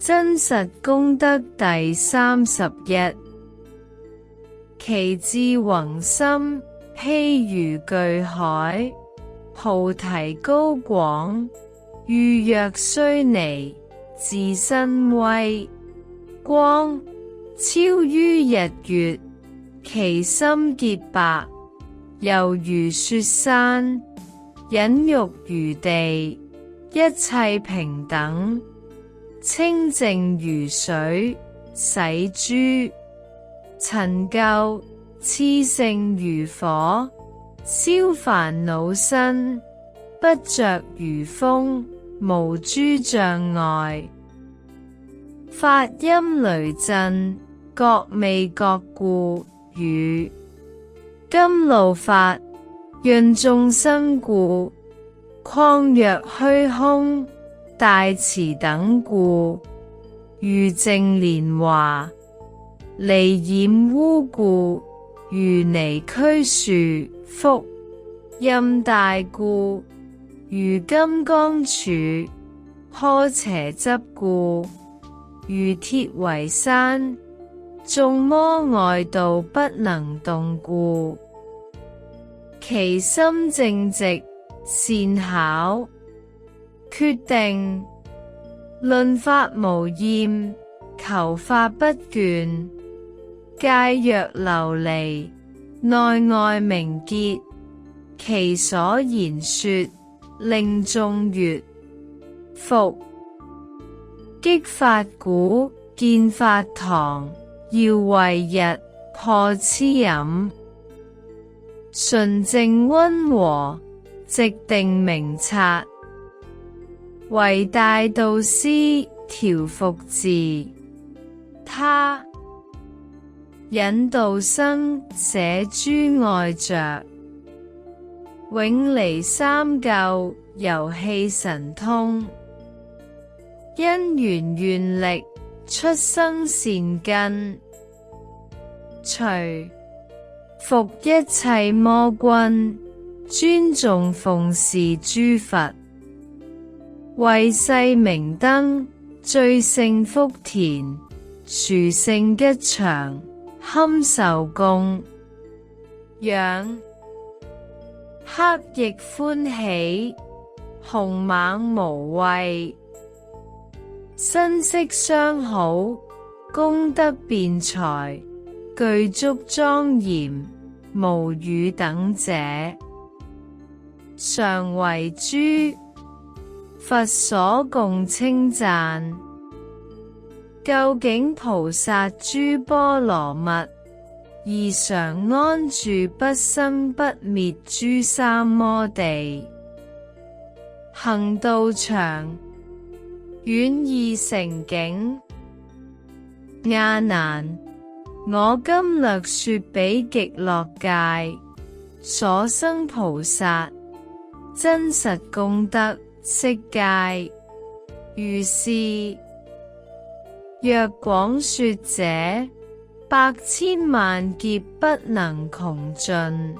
真實功德第31。其志宏深，譬如巨海，菩提高廣，遇若須彌，自身威光，超於日月，其心潔白，猶如雪山，忍辱如地，一切平等，清淨如水，洗諸塵垢，熾盛如火，燒煩惱身，不着如風，無諸障礙。法音雷震，各味各故，語甘露法，潤眾生故，況若虛空，大慈等故，如淨蓮華，離染污故，如尼俱樹，福蔭大故，如金剛杵，呵邪執故，如鐵圍山，眾魔外道不能動故。其心正直，善巧，決定，論法無厭，求法不倦，戒若琉璃，內外明潔，其所言說，令眾悅服。擊法鼓，建法堂，耀慧日，破癡淫，純淨溫和，直定明察，為大導師，調伏自他，引導生捨諸愛着，永離三垢，遊戲神通，因緣願力，出生善根，除伏一切魔君，尊重奉事諸佛，為世明燈，最勝福田，殊勝吉祥，堪受供養。黑亦歡喜，雄猛無畏，身色相好，功德辯才，具足莊嚴，無與等者，常為諸佛所共稱讚。究竟菩薩諸波羅蜜，而常安住不生不滅諸三摩地，行道場，遠易成境。亞難，我今略說彼極樂界所生菩薩真實功德悉皆如是。若廣說者，百千萬劫不能窮盡。